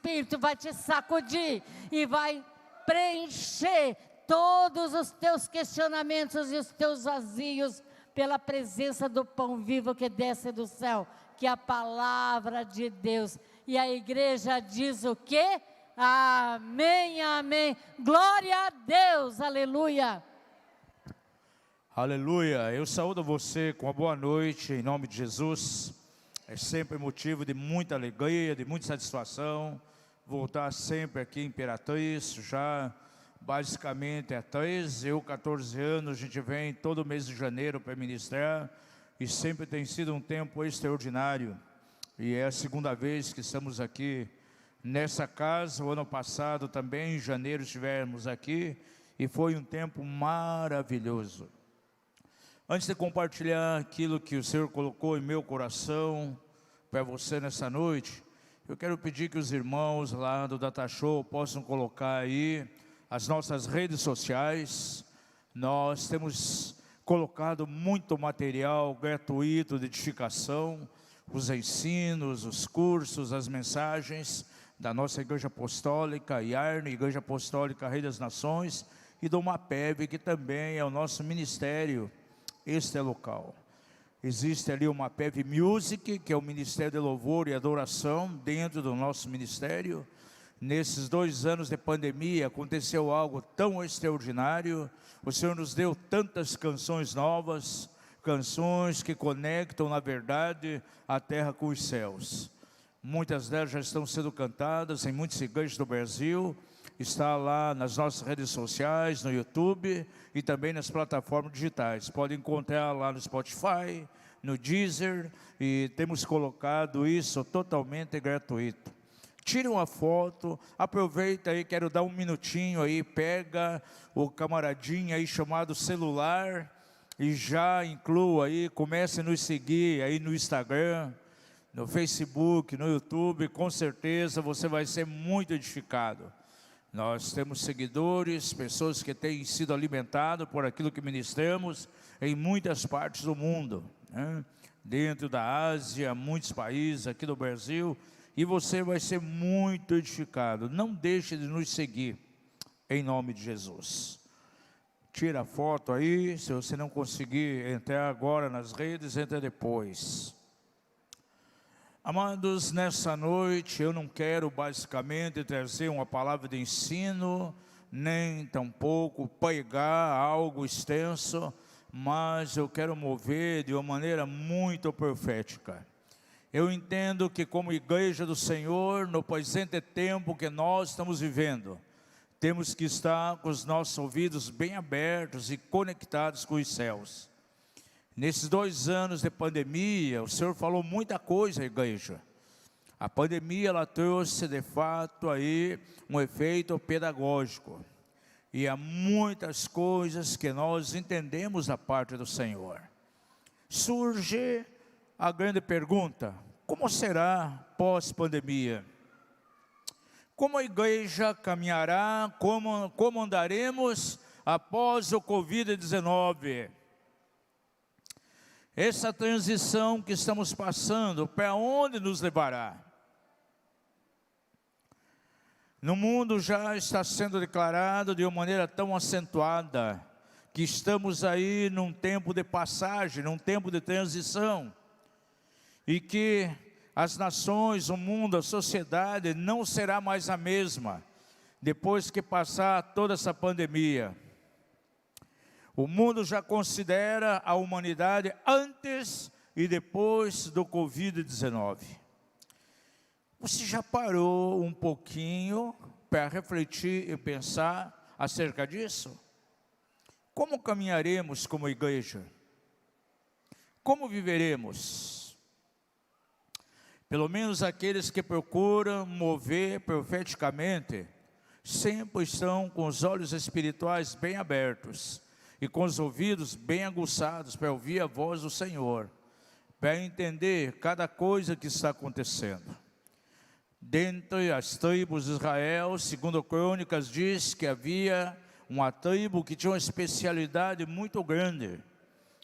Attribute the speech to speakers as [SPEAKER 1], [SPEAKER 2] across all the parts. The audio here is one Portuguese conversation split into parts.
[SPEAKER 1] Espírito vai te sacudir e vai preencher todos os teus questionamentos e os teus vazios pela presença do pão vivo que desce do céu, que é a palavra de Deus. E a igreja diz o quê? Amém, amém. Glória a Deus, aleluia.
[SPEAKER 2] Aleluia. Eu saúdo você com uma boa noite, em nome de Jesus. É sempre motivo de muita alegria, de muita satisfação, voltar sempre aqui em Imperatriz, já basicamente há 13 ou 14 anos, a gente vem todo mês de janeiro para ministrar, e sempre tem sido um tempo extraordinário, e é a segunda vez que estamos aqui nessa casa. O ano passado também, em janeiro, estivemos aqui, e foi um tempo maravilhoso. Antes de compartilhar aquilo que o Senhor colocou em meu coração para você nessa noite, eu quero pedir que os irmãos lá do Data Show possam colocar aí as nossas redes sociais. Nós temos colocado muito material gratuito de edificação, os ensinos, os cursos, as mensagens da nossa Igreja Apostólica IARN, Igreja Apostólica Rei das Nações, e do MAPEV, que também é o nosso ministério local. Existe ali o MAPEV Music, que é o Ministério de Louvor e Adoração dentro do nosso ministério. Nesses 2 anos de pandemia aconteceu algo tão extraordinário. O Senhor nos deu tantas canções novas, canções que conectam na verdade a terra com os céus. Muitas delas já estão sendo cantadas em muitas igrejas do Brasil. Está lá nas nossas redes sociais, no YouTube e também nas plataformas digitais. Pode encontrar lá no Spotify, no Deezer, e temos colocado isso totalmente gratuito. Tire uma foto, aproveita aí, quero dar um minutinho aí, pega o camaradinho aí chamado celular e já inclua aí, comece a nos seguir aí no Instagram, no Facebook, no YouTube, com certeza você vai ser muito edificado. Nós temos seguidores, pessoas que têm sido alimentadas por aquilo que ministramos em muitas partes do mundo, né? Dentro da Ásia, muitos países, aqui do Brasil, e você vai ser muito edificado. Não deixe de nos seguir, em nome de Jesus. Tira a foto aí, se você não conseguir entrar agora nas redes, entra depois. Amados, nessa noite eu não quero basicamente trazer uma palavra de ensino, nem tampouco pregar algo extenso, mas eu quero mover de uma maneira muito profética. Eu entendo que como igreja do Senhor, no presente tempo que nós estamos vivendo, temos que estar com os nossos ouvidos bem abertos e conectados com os céus. Nesses 2 anos de pandemia, o Senhor falou muita coisa à igreja. A pandemia, ela trouxe de fato aí um efeito pedagógico. E há muitas coisas que nós entendemos da parte do Senhor. Surge a grande pergunta: como será pós-pandemia? Como a igreja caminhará, como andaremos após o Covid-19? Essa transição que estamos passando, para onde nos levará? No mundo já está sendo declarado de uma maneira tão acentuada, que estamos aí num tempo de passagem, num tempo de transição, e que as nações, o mundo, a sociedade não será mais a mesma, depois que passar toda essa pandemia. O mundo já considera a humanidade antes e depois do Covid-19. Você já parou um pouquinho para refletir e pensar acerca disso? Como caminharemos como igreja? Como viveremos? Pelo menos aqueles que procuram mover profeticamente, sempre estão com os olhos espirituais bem abertos e com os ouvidos bem aguçados para ouvir a voz do Senhor, para entender cada coisa que está acontecendo. Dentre as tribos de Israel, segundo Crônicas, diz que havia uma tribo que tinha uma especialidade muito grande,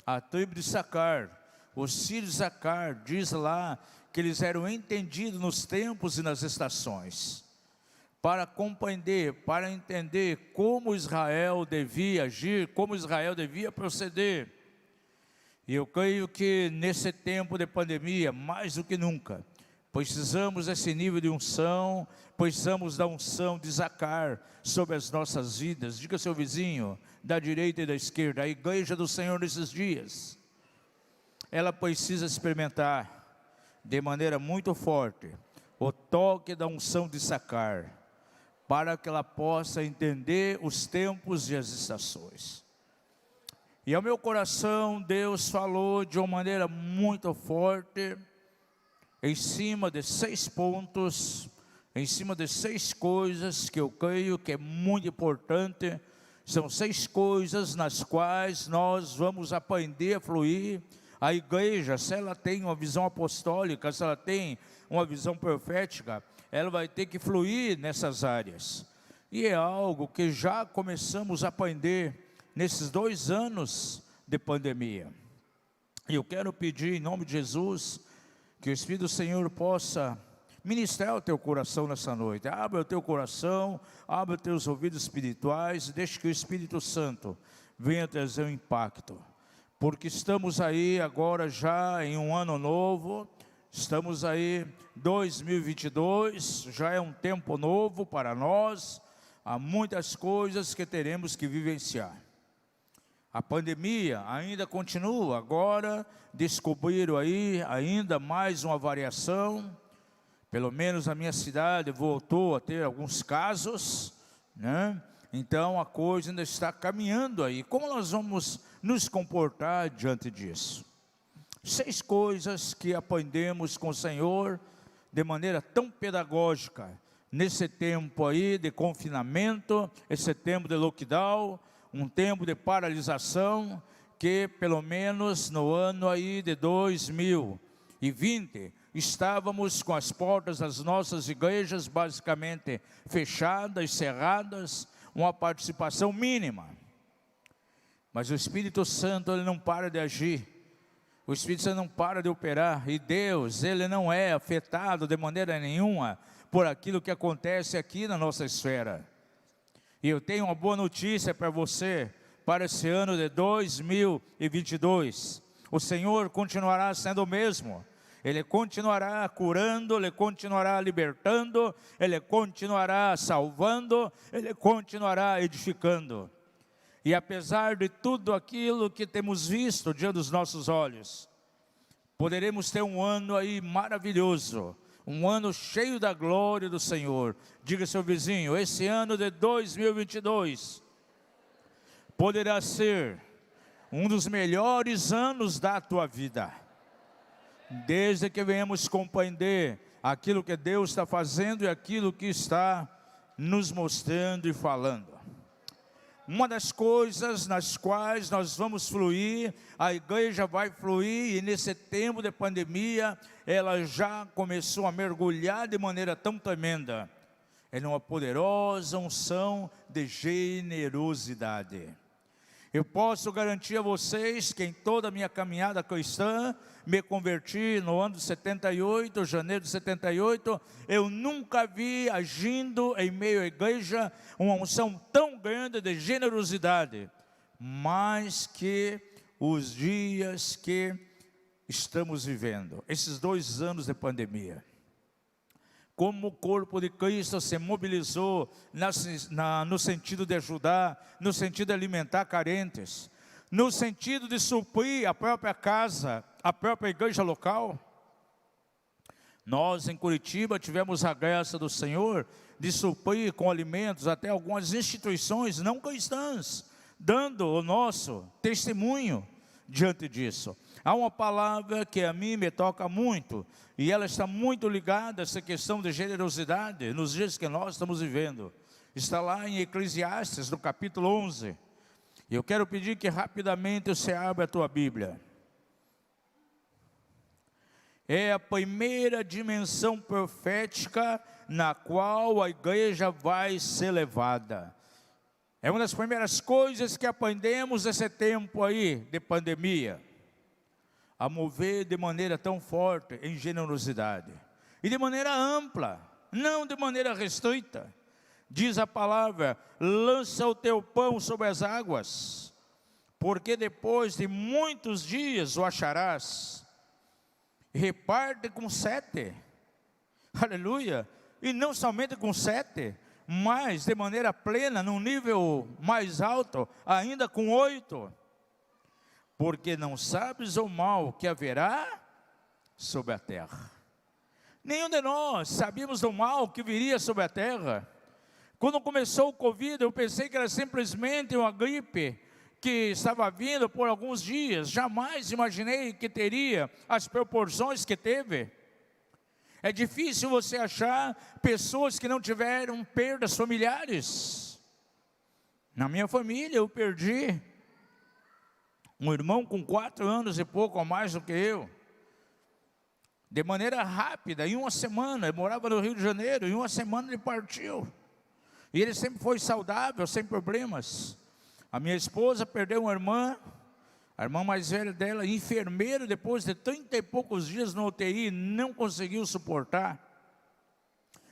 [SPEAKER 2] a tribo de Issacar. Os filhos de Issacar, diz lá que eles eram entendidos nos tempos e nas estações. para compreender, para entender como Israel devia agir, como Israel devia proceder. E eu creio que nesse tempo de pandemia, mais do que nunca, precisamos desse nível de unção, precisamos da unção de Zacar sobre as nossas vidas. Diga ao seu vizinho, da direita e da esquerda, a igreja do Senhor nesses dias, ela precisa experimentar de maneira muito forte o toque da unção de Zacar, para que ela possa entender os tempos e as estações. E ao meu coração, Deus falou de uma maneira muito forte, em cima de 6 pontos, em cima de 6 coisas que eu creio que é muito importante. São 6 coisas nas quais nós vamos aprender a fluir. A igreja, se ela tem uma visão apostólica, se ela tem uma visão profética, ela vai ter que fluir nessas áreas. E é algo que já começamos a aprender nesses 2 anos de pandemia. E eu quero pedir em nome de Jesus, que o Espírito do Senhor possa ministrar o teu coração nessa noite. Abra o teu coração, abra os teus ouvidos espirituais, deixe que o Espírito Santo venha trazer um impacto. Porque estamos aí agora já em um ano novo, estamos aí 2022, já é um tempo novo para nós, há muitas coisas que teremos que vivenciar. A pandemia ainda continua, agora descobriram aí ainda mais uma variação, pelo menos a minha cidade voltou a ter alguns casos, né? Então a coisa ainda está caminhando aí. Como nós vamos nos comportar diante disso? 6 coisas que aprendemos com o Senhor de maneira tão pedagógica, nesse tempo aí de confinamento, esse tempo de lockdown, um tempo de paralisação, que pelo menos no ano aí de 2020, estávamos com as portas das nossas igrejas basicamente fechadas, cerradas, uma participação mínima. Mas o Espírito Santo, ele não para de agir, o Espírito Santo não para de operar, e Deus, ele não é afetado de maneira nenhuma por aquilo que acontece aqui na nossa esfera. E eu tenho uma boa notícia para você, para esse ano de 2022. O Senhor continuará sendo o mesmo. Ele continuará curando, Ele continuará libertando, Ele continuará salvando, Ele continuará edificando. E apesar de tudo aquilo que temos visto diante dos nossos olhos, poderemos ter um ano aí maravilhoso, um ano cheio da glória do Senhor. Diga ao seu vizinho, esse ano de 2022 poderá ser um dos melhores anos da tua vida, desde que venhamos compreender aquilo que Deus está fazendo e aquilo que está nos mostrando e falando. Uma das coisas nas quais nós vamos fluir, a igreja vai fluir, e nesse tempo de pandemia, ela já começou a mergulhar de maneira tão tremenda, em uma poderosa unção de generosidade. Eu posso garantir a vocês que em toda a minha caminhada cristã, me converti no ano de 78, janeiro de 78, eu nunca vi agindo em meio à igreja uma unção tão grande de generosidade, mais que os dias que estamos vivendo, esses 2 anos de pandemia. Como o corpo de Cristo se mobilizou no sentido de ajudar, no sentido de alimentar carentes, no sentido de suprir a própria casa, a própria igreja local. Nós em Curitiba tivemos a graça do Senhor de suprir com alimentos até algumas instituições não cristãs, dando o nosso testemunho diante disso. Há uma palavra que a mim me toca muito, e ela está muito ligada a essa questão de generosidade nos dias que nós estamos vivendo. Está lá em Eclesiastes, no capítulo 11. E eu quero pedir que rapidamente você abra a tua Bíblia. É a primeira dimensão profética na qual a igreja vai ser levada. É uma das primeiras coisas que aprendemos nesse tempo aí de pandemia, a mover de maneira tão forte em generosidade, e de maneira ampla, não de maneira restrita, Diz a palavra: lança o teu pão sobre as águas, porque depois de muitos dias o acharás. Reparte com 7, aleluia, e não somente com 7, mas de maneira plena, num nível mais alto, ainda com 8, porque não sabes o mal que haverá sobre a terra. Nenhum de nós sabíamos do mal que viria sobre a terra. Quando começou o Covid, eu pensei que era simplesmente uma gripe que estava vindo por alguns dias. Jamais imaginei que teria as proporções que teve. É difícil você achar pessoas que não tiveram perdas familiares. Na minha família eu perdi um irmão com 4 anos e pouco a mais do que eu. De maneira rápida, em uma semana, eu morava no Rio de Janeiro, em uma semana ele partiu. E ele sempre foi saudável, sem problemas. A minha esposa perdeu uma irmã, a irmã mais velha dela, enfermeira, depois de 30 e poucos dias no UTI, não conseguiu suportar.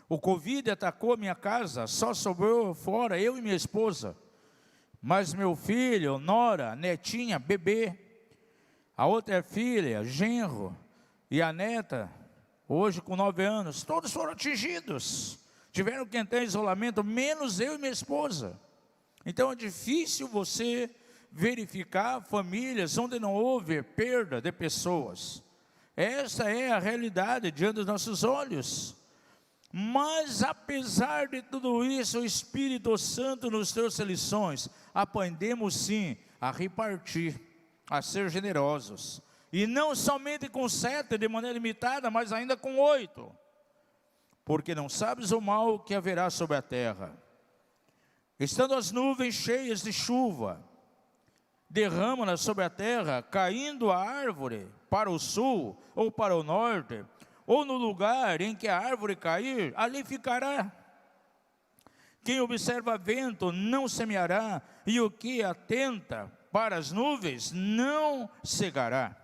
[SPEAKER 2] O Covid atacou a minha casa, só sobrou fora eu e minha esposa. Mas meu filho, nora, netinha, bebê, a outra filha, genro, e a neta, hoje com 9 anos, todos foram atingidos. Tiveram que entrar em isolamento, menos eu e minha esposa. Então é difícil você verificar famílias onde não houve perda de pessoas. Essa é a realidade diante dos nossos olhos. Mas apesar de tudo isso, o Espírito Santo nos trouxe lições. Aprendemos sim a repartir, a ser generosos. E não somente com 7 de maneira limitada, mas ainda com 8. Porque não sabes o mal que haverá sobre a terra. Estando as nuvens cheias de chuva, derrama-nas sobre a terra, caindo a árvore para o sul ou para o norte, ou no lugar em que a árvore cair, ali ficará. Quem observa vento não semeará, e o que atenta para as nuvens não cegará.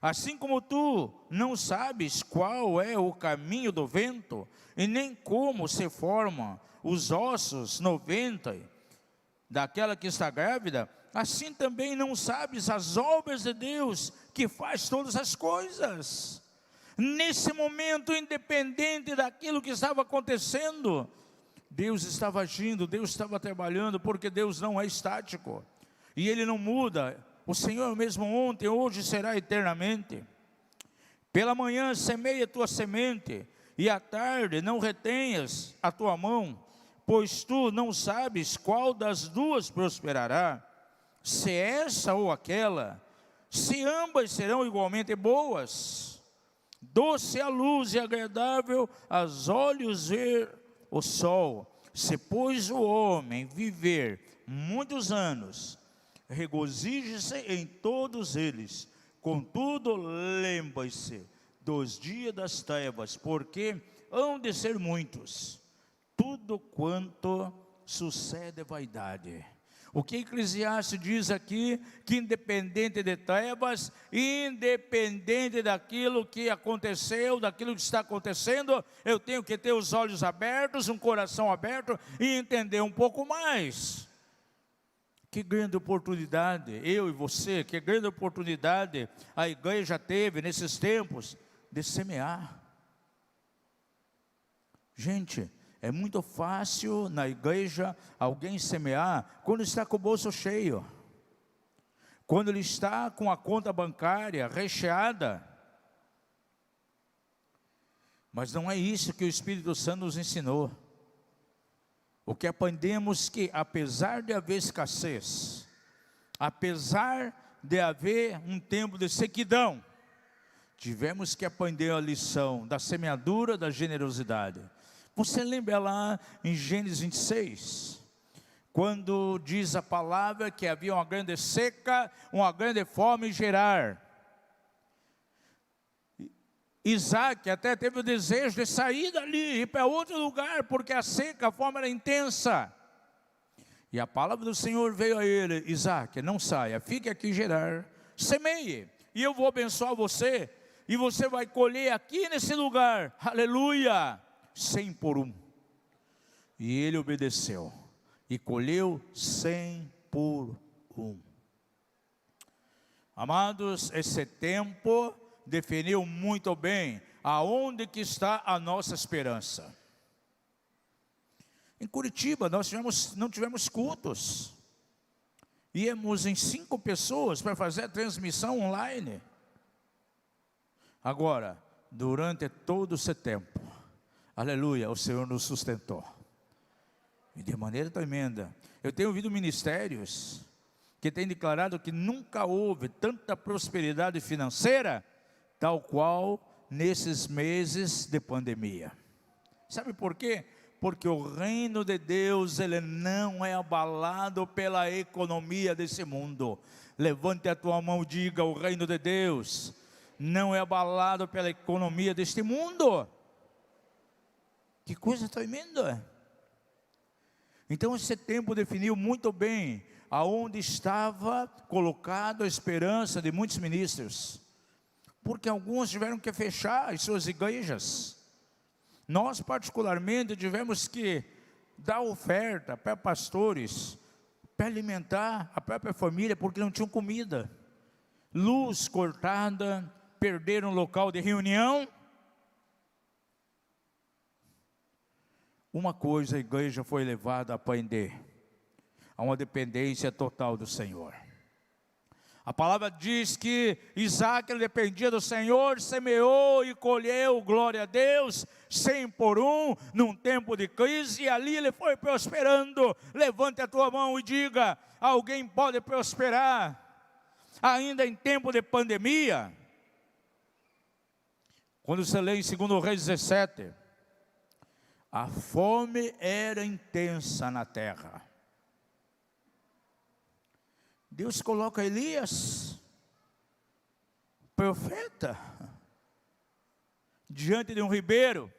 [SPEAKER 2] Assim como tu não sabes qual é o caminho do vento, e nem como se formam os ossos no ventre daquela que está grávida, assim também não sabes as obras de Deus, que faz todas as coisas. Nesse momento, independente daquilo que estava acontecendo, Deus estava agindo, Deus estava trabalhando, porque Deus não é estático, e Ele não muda. O Senhor mesmo ontem, hoje será eternamente. Pela manhã semeia a tua semente, e à tarde não retenhas a tua mão, pois tu não sabes qual das duas prosperará, se essa ou aquela, se ambas serão igualmente boas. Doce a luz e agradável aos olhos ver o sol. Se pois o homem viver muitos anos, regozije-se em todos eles. Contudo, lembre-se dos dias das trevas, porque hão de ser muitos. Tudo quanto sucede é vaidade. O que Eclesiastes diz aqui, que independente de trevas, independente daquilo que aconteceu, daquilo que está acontecendo, eu tenho que ter os olhos abertos, um coração aberto e entender um pouco mais. Que grande oportunidade, eu e você, que grande oportunidade a igreja teve nesses tempos de semear. Gente, é muito fácil na igreja alguém semear quando está com o bolso cheio, quando ele está com a conta bancária recheada. Mas não é isso que o Espírito Santo nos ensinou. O que aprendemos que apesar de haver escassez, apesar de haver um tempo de sequidão, tivemos que aprender a lição da semeadura, da generosidade. Você lembra lá em Gênesis 26, quando diz a palavra que havia uma grande seca, uma grande fome em Gerar. Isaac até teve o desejo de sair dali, ir para outro lugar, porque a seca, a fome era intensa. E a palavra do Senhor veio a ele: Isaac, não saia, fique aqui em Gerar, semeie, e eu vou abençoar você, e você vai colher aqui nesse lugar, aleluia, 100 por 1. E ele obedeceu e colheu 100 por 1. Amados, esse tempo definiu muito bem aonde que está a nossa esperança. Em Curitiba nós não tivemos cultos. Íamos em 5 pessoas para fazer a transmissão online. Agora, durante todo esse tempo, aleluia, o Senhor nos sustentou. E de maneira tremenda. Eu tenho ouvido ministérios que têm declarado que nunca houve tanta prosperidade financeira, tal qual nesses meses de pandemia. Sabe por quê? Porque o reino de Deus, ele não é abalado pela economia desse mundo. Levante a tua mão e diga: o reino de Deus não é abalado pela economia deste mundo. Que coisa tremenda! Então esse tempo definiu muito bem aonde estava colocada a esperança de muitos ministros. Porque alguns tiveram que fechar as suas igrejas. Nós particularmente tivemos que dar oferta para pastores, para alimentar a própria família, porque não tinham comida. Luz cortada, perderam o local de reunião. Uma coisa, a igreja foi levada a aprender, a uma dependência total do Senhor. A palavra diz que Isaac, ele dependia do Senhor, semeou e colheu, glória a Deus, 100 por 1, num tempo de crise, e ali ele foi prosperando. Levante a tua mão e diga: alguém pode prosperar, ainda em tempo de pandemia? Quando você lê em 2 Reis 17, a fome era intensa na terra. Deus coloca Elias, profeta, diante de um ribeiro.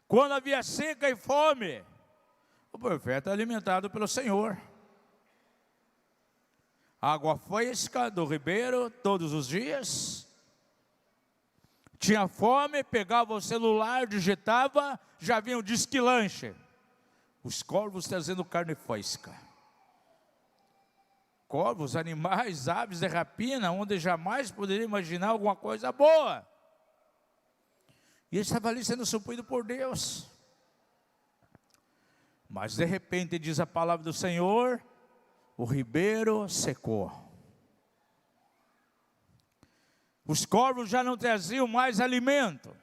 [SPEAKER 2] Quando havia seca e fome, o profeta é alimentado pelo Senhor. Água fresca do ribeiro todos os dias. Tinha fome, pegava o celular, digitava, já vinha o disque lanche. Os corvos trazendo carne fresca. Corvos, animais, aves de rapina, onde jamais poderia imaginar alguma coisa boa. E ele estava ali sendo suprido por Deus. Mas de repente, diz a palavra do Senhor, o ribeiro secou. Os corvos já não traziam mais alimento.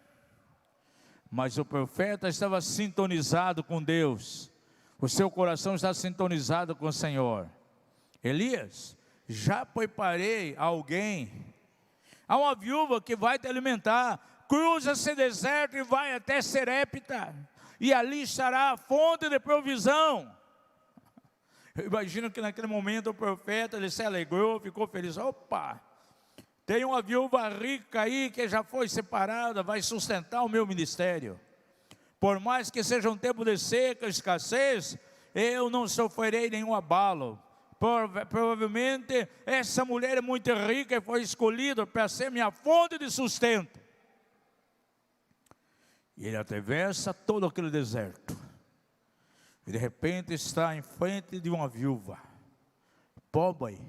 [SPEAKER 2] Mas o profeta estava sintonizado com Deus. O seu coração está sintonizado com o Senhor. Elias, já preparei alguém. Há uma viúva que vai te alimentar. Cruza esse deserto e vai até Serepta. E ali estará a fonte de provisão. Eu imagino que naquele momento o profeta, ele se alegrou, ficou feliz. Opa, tem uma viúva rica aí que já foi separada, vai sustentar o meu ministério. Por mais que seja um tempo de seca, escassez, eu não sofrerei nenhum abalo. Provavelmente essa mulher é muito rica e foi escolhida para ser minha fonte de sustento. E ele atravessa todo aquele deserto. E de repente está em frente de uma viúva, pobre,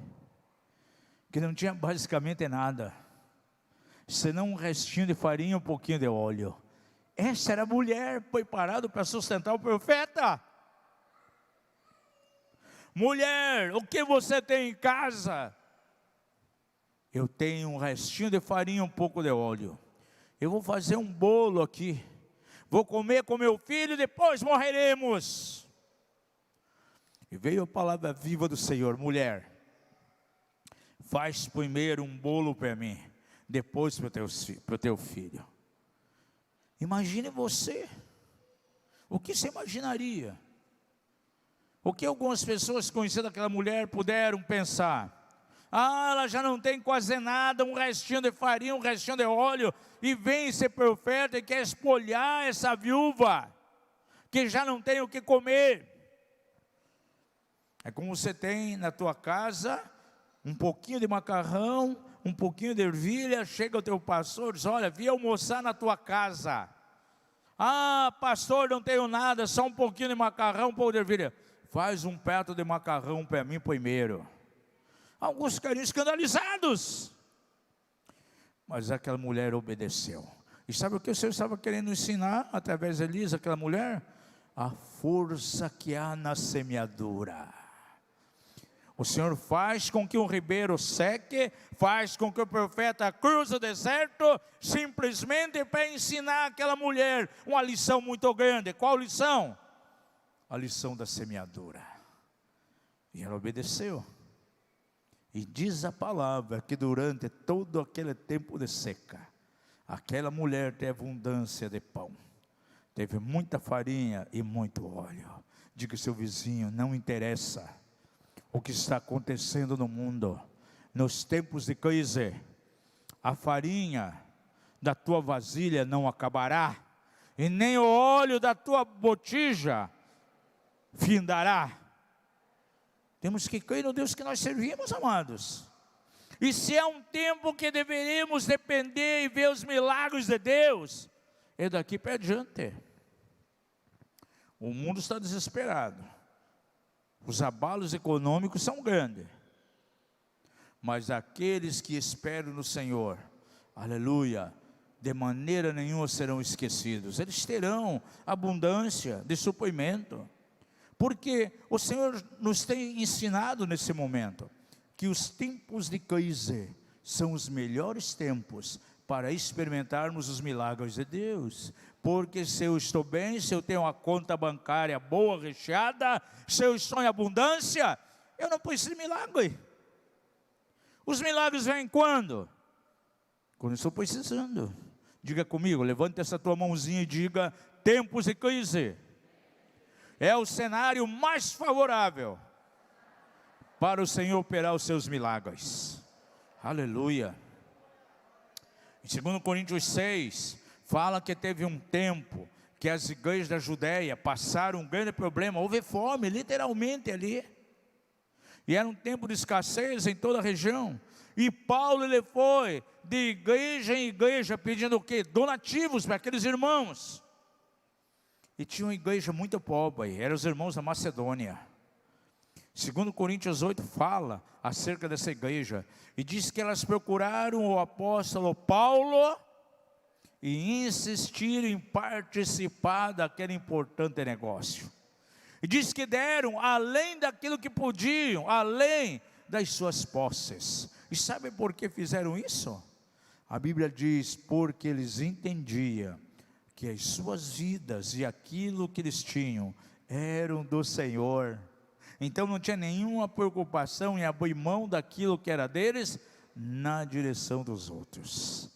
[SPEAKER 2] que não tinha basicamente nada, senão um restinho de farinha e um pouquinho de óleo. Essa era a mulher preparada para sustentar o profeta. Mulher, o que você tem em casa? Eu tenho um restinho de farinha e um pouco de óleo. Eu vou fazer um bolo aqui. Vou comer com meu filho e depois morreremos. E veio a palavra viva do Senhor: mulher, faz primeiro um bolo para mim, depois para o teu filho. Imagine você. O que você imaginaria? O que algumas pessoas conhecendo aquela mulher puderam pensar? Ah, ela já não tem quase nada, um restinho de farinha, um restinho de óleo, e vem esse profeta e quer espolhar essa viúva, que já não tem o que comer. É como você tem na tua casa, um pouquinho de macarrão, um pouquinho de ervilha, chega o teu pastor e diz: olha, vim almoçar na tua casa. Ah, pastor, não tenho nada, só um pouquinho de macarrão, pô, filha, faz um prato de macarrão para mim primeiro. Alguns ficariam escandalizados. Mas aquela mulher obedeceu. E sabe o que o Senhor estava querendo ensinar através de Elisa, aquela mulher? A força que há na semeadura. O Senhor faz com que um ribeiro seque, faz com que o profeta cruze o deserto, simplesmente para ensinar aquela mulher uma lição muito grande. Qual lição? A lição da semeadura. E ela obedeceu. E diz a palavra que durante todo aquele tempo de seca, aquela mulher teve abundância de pão, teve muita farinha e muito óleo. Diga ao seu vizinho, não interessa o que está acontecendo no mundo, nos tempos de crise, a farinha da tua vasilha não acabará, e nem o óleo da tua botija findará. Temos que crer no Deus que nós servimos, amados. E se é um tempo que deveríamos depender e ver os milagres de Deus, é daqui para adiante. O mundo está desesperado. Os abalos econômicos são grandes. Mas aqueles que esperam no Senhor, aleluia, de maneira nenhuma serão esquecidos. Eles terão abundância de suprimento. Porque o Senhor nos tem ensinado nesse momento que os tempos de crise são os melhores tempos para experimentarmos os milagres de Deus. Porque se eu estou bem, se eu tenho uma conta bancária boa, recheada, se eu estou em abundância, eu não preciso de milagre. Os milagres vêm quando? Quando eu estou precisando. Diga comigo, levante essa tua mãozinha e diga, tempos de crise é o cenário mais favorável para o Senhor operar os seus milagres. Aleluia. Em 2 Coríntios 6, fala que teve um tempo que as igrejas da Judéia passaram um grande problema, houve fome, literalmente ali. E era um tempo de escassez em toda a região. E Paulo, ele foi de igreja em igreja pedindo o quê? Donativos para aqueles irmãos. E tinha uma igreja muito pobre, eram os irmãos da Macedônia. 2 Coríntios 8 fala acerca dessa igreja, e diz que elas procuraram o apóstolo Paulo, e insistiram em participar daquele importante negócio. E diz que deram além daquilo que podiam, além das suas posses. E sabe por que fizeram isso? A Bíblia diz, porque eles entendiam que as suas vidas e aquilo que eles tinham eram do Senhor. Então não tinha nenhuma preocupação em abrir mão daquilo que era deles na direção dos outros.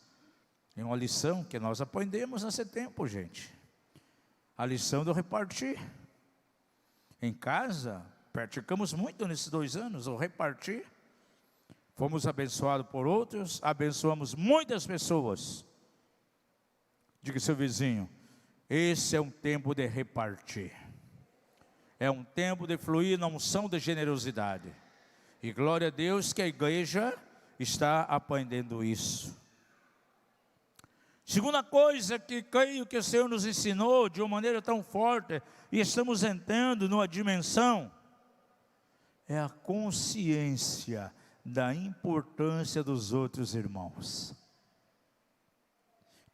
[SPEAKER 2] É uma lição que nós aprendemos nesse tempo, gente. A lição do repartir. Em casa, praticamos muito nesses 2 anos, o repartir. Fomos abençoados por outros, abençoamos muitas pessoas. Diga ao seu vizinho, esse é um tempo de repartir. É um tempo de fluir na unção de generosidade. E glória a Deus que a igreja está aprendendo isso. Segunda coisa que creio que o Senhor nos ensinou de uma maneira tão forte, e estamos entrando numa dimensão, é a consciência da importância dos outros irmãos.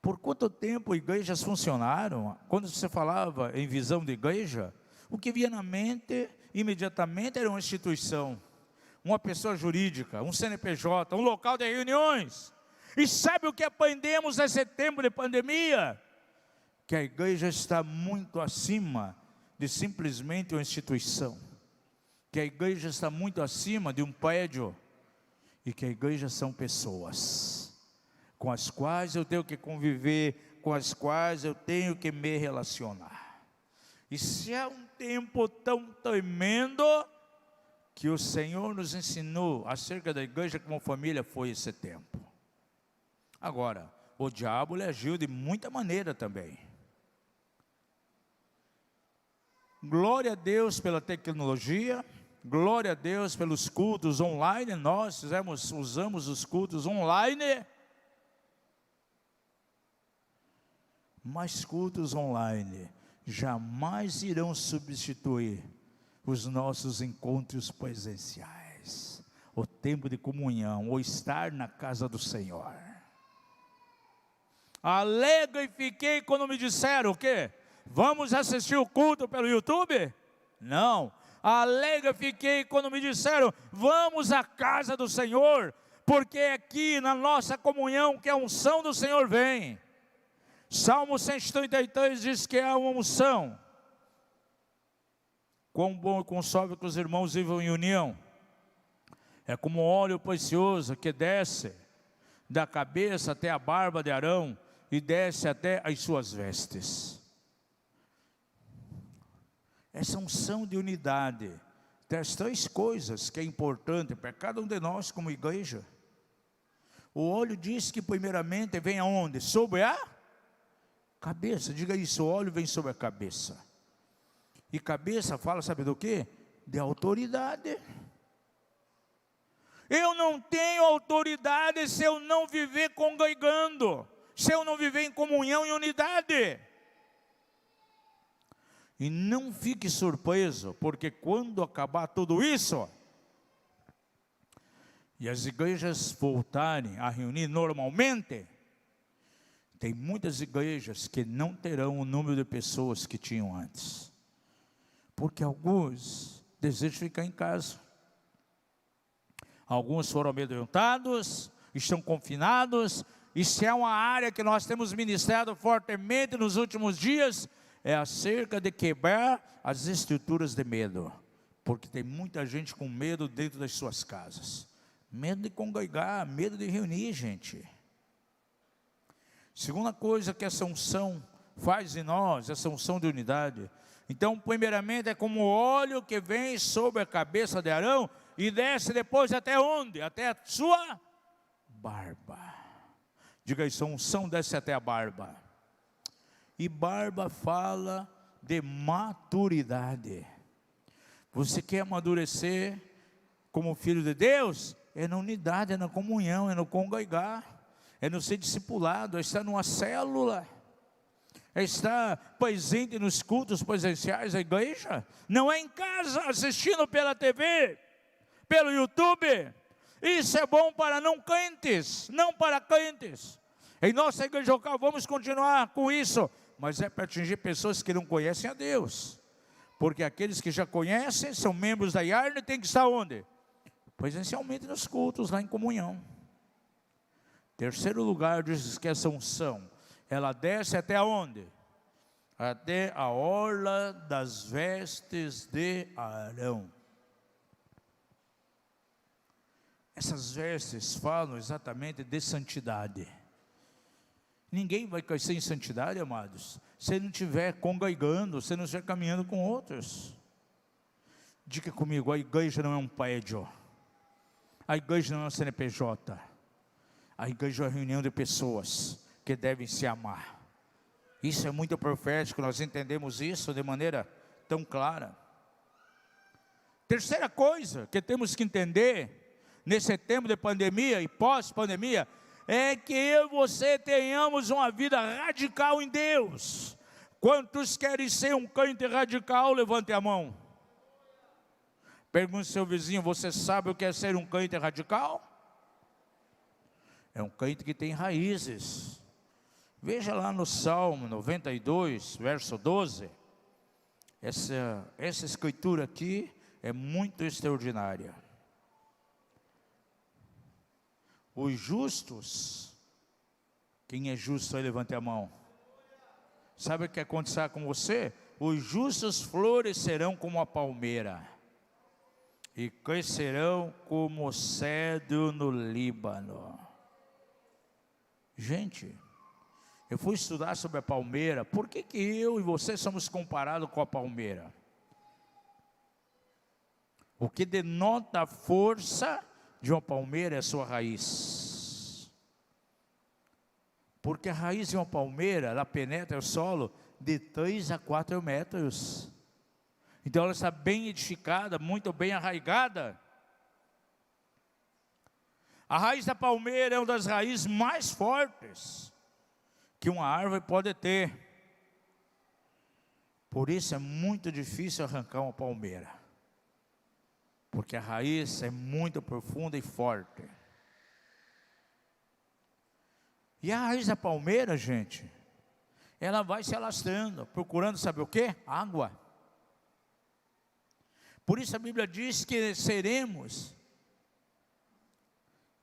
[SPEAKER 2] Por quanto tempo igrejas funcionaram? Quando você falava em visão de igreja, o que vinha na mente imediatamente era uma instituição, uma pessoa jurídica, um CNPJ, um local de reuniões. E sabe o que aprendemos nesse tempo de pandemia? Que a igreja está muito acima de simplesmente uma instituição. Que a igreja está muito acima de um prédio. E que a igreja são pessoas com as quais eu tenho que conviver, com as quais eu tenho que me relacionar. E se é um tempo tão tremendo que o Senhor nos ensinou acerca da igreja como família, foi esse tempo. Agora, o diabo lhe agiu de muita maneira também. Glória a Deus pela tecnologia, glória a Deus pelos cultos online. Nós usamos os cultos online. mas cultos online jamais irão substituir os nossos encontros presenciais, o tempo de comunhão, o estar na casa do Senhor. Alegre fiquei quando me disseram o quê? Vamos assistir o culto pelo YouTube? Não. Alegre fiquei quando me disseram, vamos à casa do Senhor, porque aqui na nossa comunhão que a unção do Senhor vem. Salmo 133 diz que é uma unção. Quão bom e quão suave que os irmãos vivam em união. É como óleo precioso que desce da cabeça até a barba de Arão e desce até as suas vestes. Essa unção de unidade tem as três coisas que é importante para cada um de nós como igreja. O óleo diz que primeiramente vem aonde? Sobre a cabeça. Diga isso, o óleo vem sobre a cabeça. E cabeça fala, sabe do quê? De autoridade. Eu não tenho autoridade se eu não viver congregando, se eu não viver em comunhão e unidade. E não fique surpreso, porque quando acabar tudo isso, e as igrejas voltarem a reunir normalmente, tem muitas igrejas que não terão o número de pessoas que tinham antes. Porque alguns desejam ficar em casa. Alguns foram amedrontados, estão confinados, e se é uma área que nós temos ministrado fortemente nos últimos dias, é acerca de quebrar as estruturas de medo, porque tem muita gente com medo dentro das suas casas, medo de congregar, medo de reunir gente. Segunda coisa que essa unção faz em nós, essa unção de unidade. Então, primeiramente é como o óleo que vem sobre a cabeça de Arão e desce depois até onde? Até a sua barba. Diga isso, a unção desce até a barba. E barba fala de maturidade. Você quer amadurecer como filho de Deus? É na unidade, é na comunhão, é no congregar, é no ser discipulado, é estar numa célula, é estar presente nos cultos presenciais da igreja. Não é em casa, assistindo pela TV, pelo YouTube. Isso é bom para não crentes, não para crentes. Em nossa igreja local vamos continuar com isso, mas é para atingir pessoas que não conhecem a Deus, porque aqueles que já conhecem, são membros da IARN, tem que estar onde? Presencialmente nos cultos, lá em comunhão. Terceiro lugar, diz que essa unção, ela desce até aonde? Até a orla das vestes de Arão. Essas vestes falam exatamente de santidade. Ninguém vai crescer em santidade, amados, se não estiver congregando, se não estiver caminhando com outros. Diga comigo, a igreja não é um prédio, a igreja não é um CNPJ, a igreja é uma reunião de pessoas que devem se amar. Isso é muito profético, nós entendemos isso de maneira tão clara. Terceira coisa que temos que entender, nesse tempo de pandemia e pós-pandemia, é que eu e você tenhamos uma vida radical em Deus. Quantos querem ser um crente radical? Levante a mão. Pergunte ao seu vizinho, você sabe o que é ser um crente radical? É um crente que tem raízes. Veja lá no Salmo 92, verso 12. Essa escritura aqui é muito extraordinária. Os justos, quem é justo aí, levante a mão. Sabe o que acontecerá com você? Os justos florescerão como a palmeira e crescerão como o cedro no Líbano. Gente, eu fui estudar sobre a palmeira. Por que eu e você somos comparados com a palmeira? O que denota a força de uma palmeira é a sua raiz. Porque a raiz de uma palmeira, ela penetra o solo de 3 a 4 metros. Então ela está bem edificada, muito bem arraigada. A raiz da palmeira é uma das raízes mais fortes que uma árvore pode ter. Por isso é muito difícil arrancar uma palmeira, porque a raiz é muito profunda e forte. E a raiz da palmeira, gente, ela vai se alastrando, procurando, sabe o quê? Água. Por isso a Bíblia diz que seremos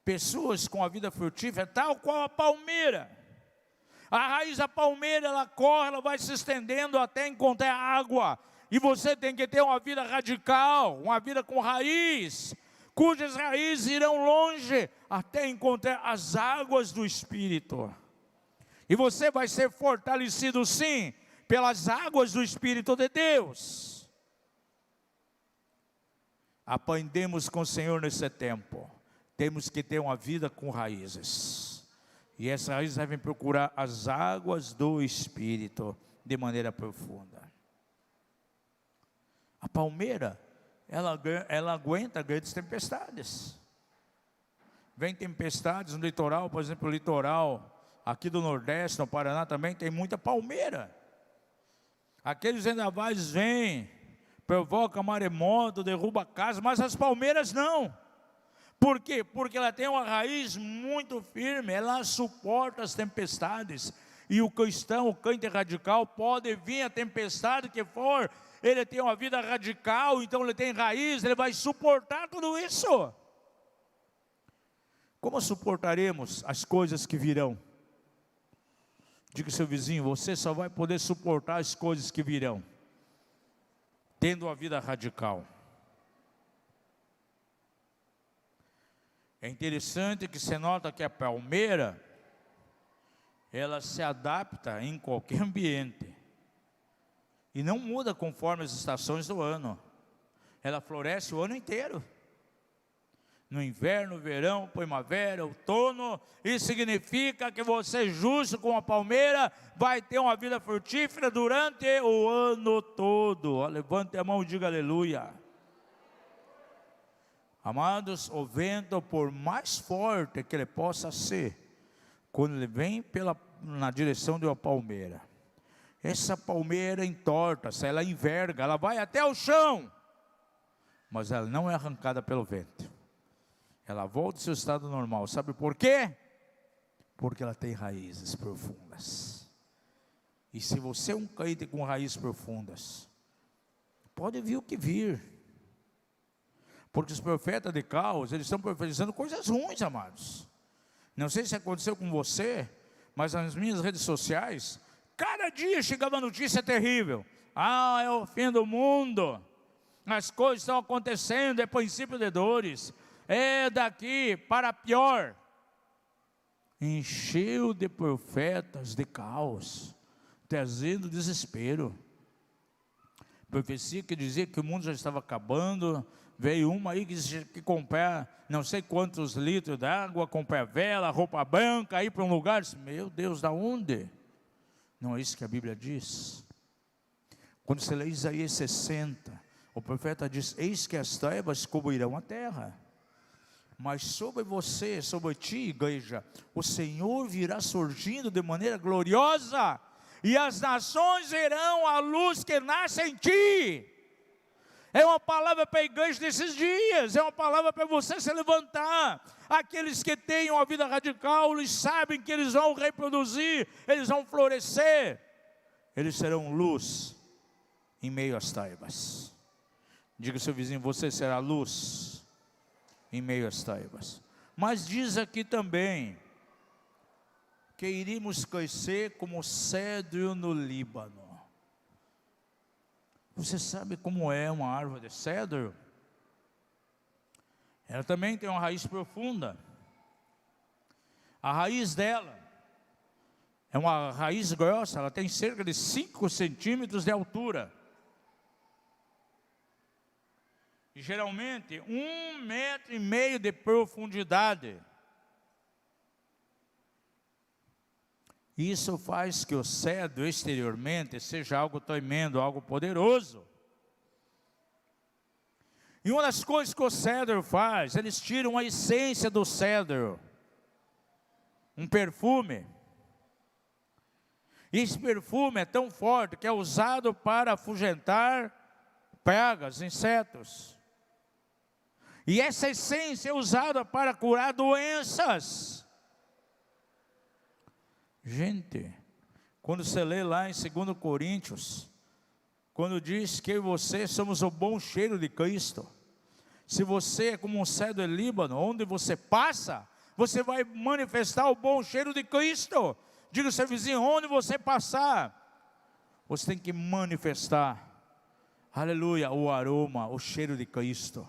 [SPEAKER 2] pessoas com a vida frutífera, tal qual a palmeira. A raiz da palmeira, ela corre, ela vai se estendendo até encontrar água. E você tem que ter uma vida radical, uma vida com raiz, cujas raízes irão longe até encontrar as águas do Espírito. E você vai ser fortalecido sim, pelas águas do Espírito de Deus. Aprendemos com o Senhor nesse tempo. Temos que ter uma vida com raízes. E essas raízes devem procurar as águas do Espírito de maneira profunda. A palmeira, ela aguenta grandes tempestades. Vem tempestades no litoral, por exemplo, o litoral aqui do Nordeste, no Paraná também tem muita palmeira. Aqueles vendavais vêm, provoca maremoto, derruba casa, mas as palmeiras não. Por quê? Porque ela tem uma raiz muito firme, ela suporta as tempestades. E o cristão, o crente radical, pode vir a tempestade que for, ele tem uma vida radical, então ele tem raiz, ele vai suportar tudo isso. Como suportaremos as coisas que virão? Diga ao seu vizinho, você só vai poder suportar as coisas que virão tendo uma vida radical. É interessante que você nota que a palmeira, ela se adapta em qualquer ambiente. E não muda conforme as estações do ano. Ela floresce o ano inteiro. No inverno, verão, primavera, outono. Isso significa que você, justo com a palmeira, vai ter uma vida frutífera durante o ano todo. Levante a mão e diga aleluia. Amados, o vento, por mais forte que ele possa ser, quando ele vem na direção de uma palmeira, essa palmeira entorta-se, ela enverga, ela vai até o chão, mas ela não é arrancada pelo vento. Ela volta ao seu estado normal. Sabe por quê? Porque ela tem raízes profundas. E se você é um crente com raízes profundas, pode vir o que vir. Porque os profetas de caos, eles estão profetizando coisas ruins, amados. Não sei se aconteceu com você, mas nas minhas redes sociais, cada dia chegava notícia terrível. É o fim do mundo. As coisas estão acontecendo, é princípio de dores. É daqui para pior. Encheu de profetas de caos, trazendo desespero. Profecia que dizia que o mundo já estava acabando. Veio uma aí que comprar não sei quantos litros d'água, comprar vela, roupa branca, ir para um lugar. Meu Deus, da onde? Não é isso que a Bíblia diz. Quando você lê Isaías 60, o profeta diz: eis que as trevas cobrirão a terra, mas sobre você, sobre ti, igreja, o Senhor virá surgindo de maneira gloriosa, e as nações verão a luz que nasce em ti. É uma palavra para a igreja desses dias, é uma palavra para você se levantar. Aqueles que têm uma vida radical, eles sabem que eles vão reproduzir, eles vão florescer, eles serão luz em meio às trevas. Diga ao seu vizinho, você será luz em meio às trevas. Mas diz aqui também que iríamos crescer como cedro no Líbano. Você sabe como é uma árvore de cedro? Ela também tem uma raiz profunda. A raiz dela é uma raiz grossa, ela tem cerca de 5 centímetros de altura. E geralmente 1,5 metro de profundidade. Isso faz que o cedro exteriormente seja algo tremendo, algo poderoso. E uma das coisas que o cedro faz, eles tiram a essência do cedro, um perfume. E esse perfume é tão forte que é usado para afugentar pragas, insetos. E essa essência é usada para curar doenças. Gente, quando você lê lá em 2 Coríntios, quando diz que eu e você somos o bom cheiro de Cristo. Se você é como um cedro de Líbano, onde você passa, você vai manifestar o bom cheiro de Cristo. Diga ao seu vizinho, onde você passar, você tem que manifestar, aleluia, o aroma, o cheiro de Cristo.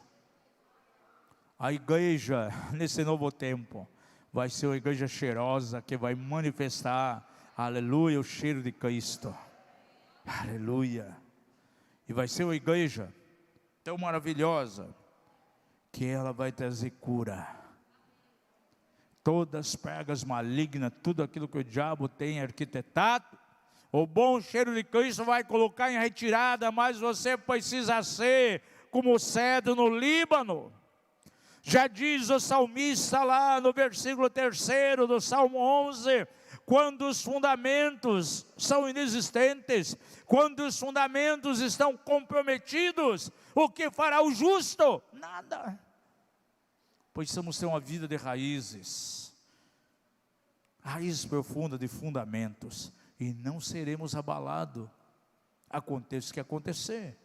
[SPEAKER 2] A igreja, nesse novo tempo, vai ser uma igreja cheirosa, que vai manifestar, aleluia, o cheiro de Cristo. Aleluia. E vai ser uma igreja tão maravilhosa, que ela vai trazer cura. Todas as pragas malignas, tudo aquilo que o diabo tem arquitetado, o bom cheiro de Cristo vai colocar em retirada, mas você precisa ser como o cedro no Líbano. Já diz o salmista lá no versículo 3 do Salmo 11, quando os fundamentos são inexistentes, quando os fundamentos estão comprometidos, o que fará o justo? Nada. Precisamos ter uma vida de raízes, raízes profundas de fundamentos, e não seremos abalados, aconteça o que acontecer.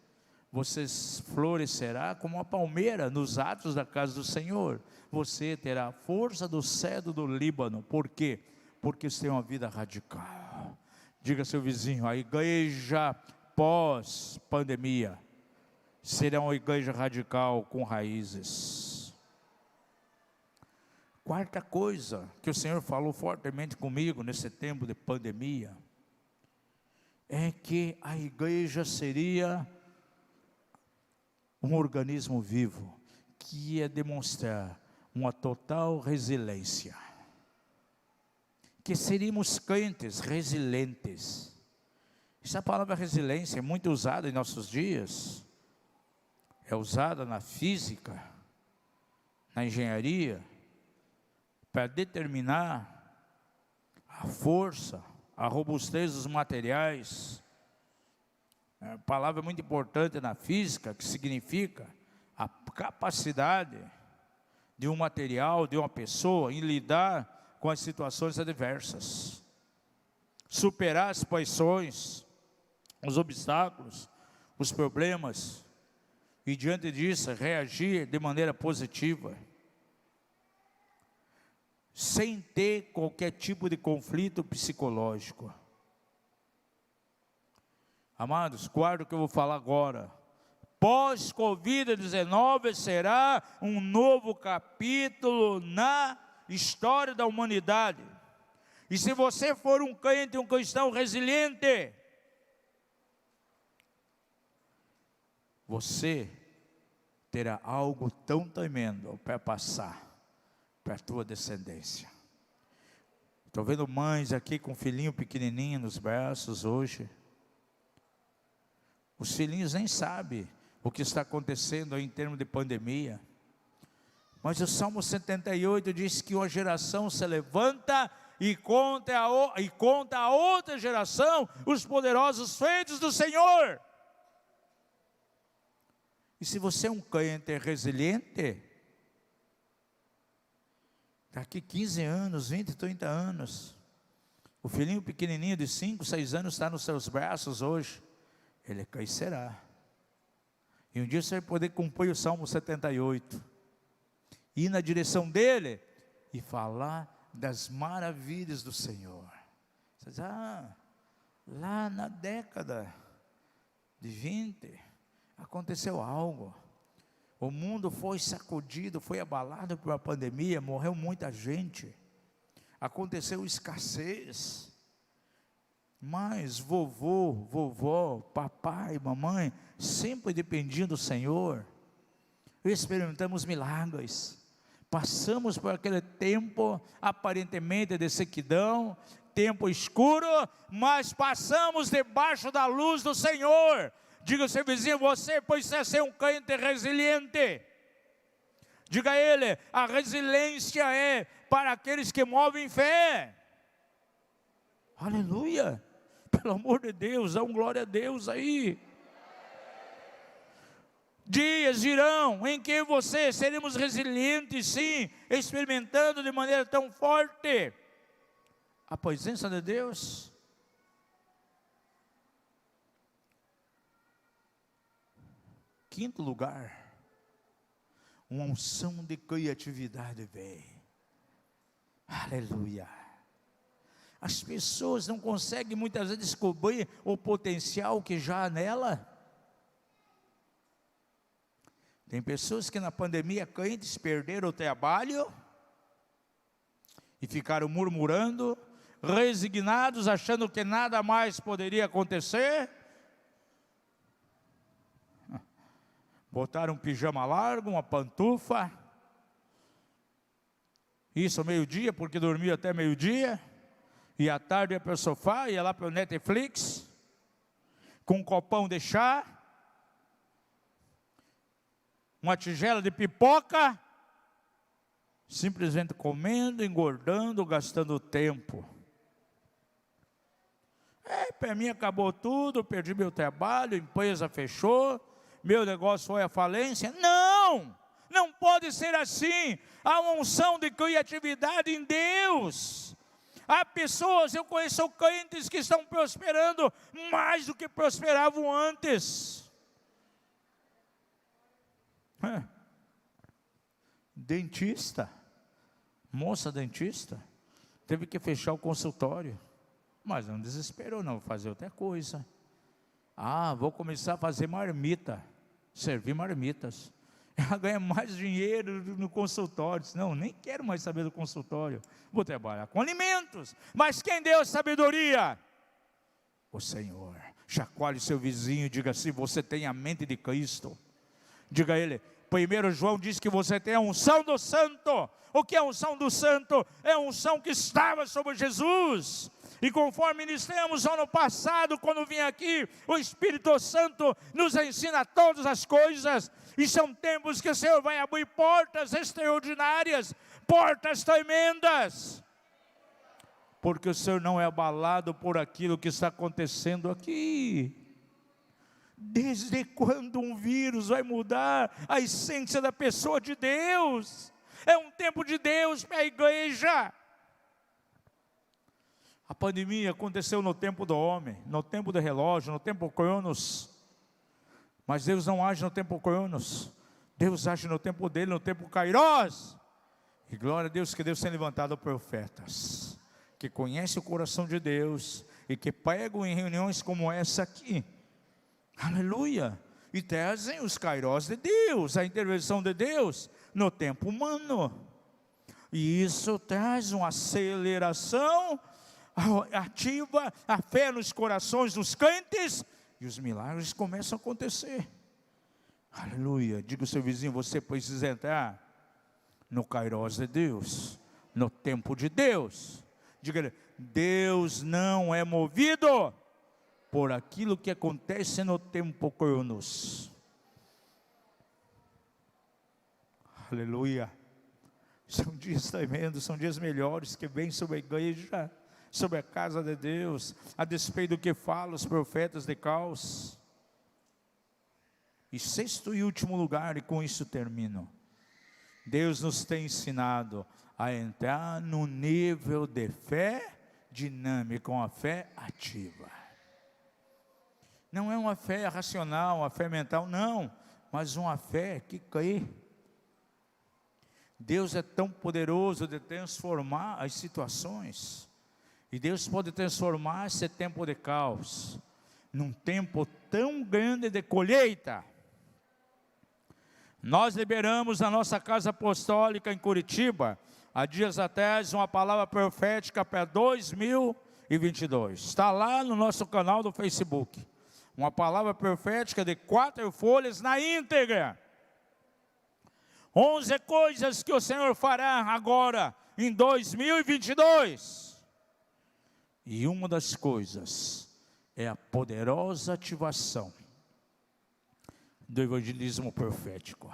[SPEAKER 2] Você florescerá como uma palmeira nos atos da casa do Senhor. Você terá a força do cedro do Líbano. Por quê? Porque você tem uma vida radical. Diga ao seu vizinho, a igreja pós-pandemia será uma igreja radical com raízes. Quarta coisa que o Senhor falou fortemente comigo nesse tempo de pandemia, é que a igreja seria um organismo vivo, que ia demonstrar uma total resiliência, que seríamos crentes resilientes. Essa palavra resiliência é muito usada em nossos dias, é usada na física, na engenharia, para determinar a força, a robustez dos materiais. A palavra muito importante na física, que significa a capacidade de um material, de uma pessoa, em lidar com as situações adversas, superar as pressões, os obstáculos, os problemas, e diante disso, reagir de maneira positiva, sem ter qualquer tipo de conflito psicológico. Amados, guarda o que eu vou falar agora. Pós-Covid-19 será um novo capítulo na história da humanidade. E se você for um crente, um cristão resiliente, você terá algo tão tremendo para passar para a tua descendência. Estou vendo mães aqui com um filhinho pequenininho nos braços hoje. Os filhinhos nem sabem o que está acontecendo aí em termos de pandemia. Mas o Salmo 78 diz que uma geração se levanta e conta a outra geração os poderosos feitos do Senhor. E se você é um crente resiliente, daqui 15 anos, 20, 30 anos, o filhinho pequenininho de 5, 6 anos está nos seus braços hoje, ele crescerá. E um dia você vai poder cumprir o Salmo 78, ir na direção dele e falar das maravilhas do Senhor. Você diz, lá na década de 20, aconteceu algo. O mundo foi sacudido, foi abalado por uma pandemia, morreu muita gente. Aconteceu escassez. Mas vovó, papai, mamãe, sempre dependiam do Senhor. Experimentamos milagres. Passamos por aquele tempo aparentemente de sequidão, tempo escuro, mas passamos debaixo da luz do Senhor. Diga ao seu vizinho, você precisa ser um crente resiliente. Diga a ele, a resiliência é para aqueles que movem fé. Aleluia. Pelo amor de Deus, dá um glória a Deus aí. Dias virão em que seremos resilientes, sim, experimentando de maneira tão forte a presença de Deus. Quinto lugar, uma unção de criatividade vem. Aleluia. As pessoas não conseguem muitas vezes descobrir o potencial que já há nela. Tem pessoas que na pandemia crentes perderam o trabalho e ficaram murmurando, resignados, achando que nada mais poderia acontecer. Botaram um pijama largo, uma pantufa, isso ao meio-dia, porque dormia até meio-dia, e à tarde ia para o sofá, ia lá para o Netflix, com um copão de chá, uma tigela de pipoca, simplesmente comendo, engordando, gastando tempo. Para mim acabou tudo, perdi meu trabalho, a empresa fechou, meu negócio foi à falência. Não, não pode ser assim. Há uma unção de criatividade em Deus. Há pessoas, eu conheço crentes que estão prosperando mais do que prosperavam antes. Dentista, moça dentista, teve que fechar o consultório, mas não desesperou não, vou fazer outra coisa. Vou começar a fazer marmita, servir marmitas. Ela ganha mais dinheiro no consultório. Não, nem quero mais saber do consultório, vou trabalhar com alimentos. Mas quem deu a sabedoria? O Senhor. Chacoalhe seu vizinho e diga assim: você tem a mente de Cristo. Diga a ele: 1 João diz que você tem a unção do santo. O que é a unção do santo? É a unção que estava sobre Jesus. E conforme ministramos ano passado, quando vim aqui, o Espírito Santo nos ensina todas as coisas. E são tempos que o Senhor vai abrir portas extraordinárias, portas tremendas. Porque o Senhor não é abalado por aquilo que está acontecendo aqui. Desde quando um vírus vai mudar a essência da pessoa de Deus? É um tempo de Deus para a igreja. A pandemia aconteceu no tempo do homem, no tempo do relógio, no tempo cronos. Mas Deus não age no tempo cronos. Deus age no tempo dele, no tempo kairos. E glória a Deus que Deus tem levantado profetas que conhecem o coração de Deus e que pregam em reuniões como essa aqui. Aleluia. E trazem os kairos de Deus, a intervenção de Deus no tempo humano. E isso traz uma aceleração, ativa a fé nos corações dos crentes, e os milagres começam a acontecer. Aleluia. Diga ao seu vizinho: você precisa entrar no kairos de Deus, no tempo de Deus. Diga: Deus não é movido por aquilo que acontece no tempo cronos. Aleluia. São dias tremendos, são dias melhores que vêm sobre a igreja, sobre a casa de Deus, a despeito do que falam os profetas de caos. E sexto e último lugar, e com isso termino, Deus nos tem ensinado a entrar no nível de fé dinâmica, uma fé ativa. Não é uma fé racional, uma fé mental, não, mas uma fé que crê. Deus é tão poderoso de transformar as situações, e Deus pode transformar esse tempo de caos num tempo tão grande de colheita. Nós liberamos na nossa casa apostólica em Curitiba, há dias atrás, uma palavra profética para 2022, está lá no nosso canal do Facebook, uma palavra profética de 4 folhas na íntegra, 11 coisas que o Senhor fará agora em 2022, e uma das coisas é a poderosa ativação do evangelismo profético.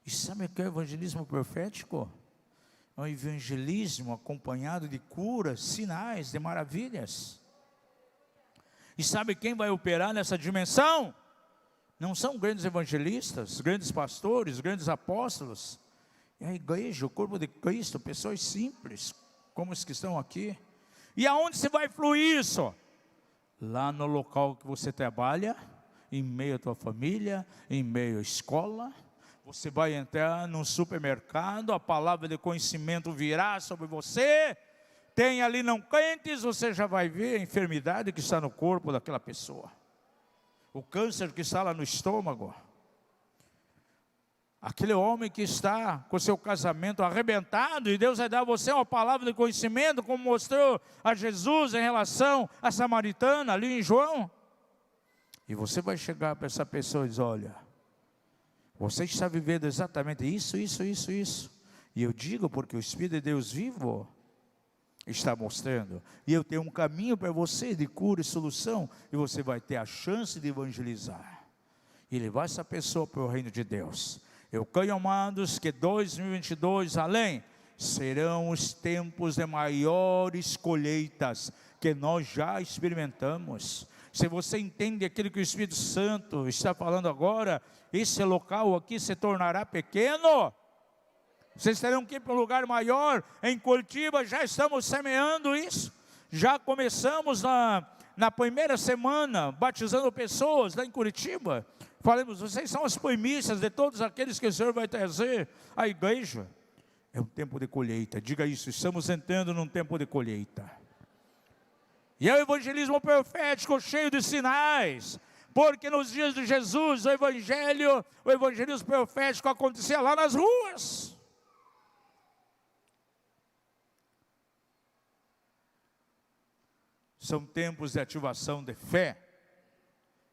[SPEAKER 2] E sabe o que é o evangelismo profético? É um evangelismo acompanhado de curas, sinais, de maravilhas. E sabe quem vai operar nessa dimensão? Não são grandes evangelistas, grandes pastores, grandes apóstolos. É a igreja, o corpo de Cristo, pessoas simples, como os que estão aqui. E aonde se vai fluir isso? Lá no local que você trabalha, em meio à tua família, em meio à escola. Você vai entrar num supermercado, a palavra de conhecimento virá sobre você. Tem ali não crentes, você já vai ver a enfermidade que está no corpo daquela pessoa. O câncer que está lá no estômago. Aquele homem que está com seu casamento arrebentado, e Deus vai dar a você uma palavra de conhecimento, como mostrou a Jesus em relação à samaritana, ali em João. E você vai chegar para essa pessoa e dizer: olha, você está vivendo exatamente isso. E eu digo porque o Espírito de Deus vivo está mostrando. E eu tenho um caminho para você de cura e solução. E você vai ter a chance de evangelizar e levar essa pessoa para o reino de Deus. Eu creio, amados, que 2022 além serão os tempos de maiores colheitas que nós já experimentamos. Se você entende aquilo que o Espírito Santo está falando agora, esse local aqui se tornará pequeno. Vocês terão que ir para um lugar maior. Em Curitiba já estamos semeando isso. Já começamos na primeira semana, batizando pessoas lá em Curitiba. Falamos: vocês são as primícias de todos aqueles que o Senhor vai trazer à igreja. É um tempo de colheita. Diga isso: estamos entrando num tempo de colheita. E é o evangelismo profético cheio de sinais. Porque nos dias de Jesus, o evangelismo profético acontecia lá nas ruas. São tempos de ativação de fé.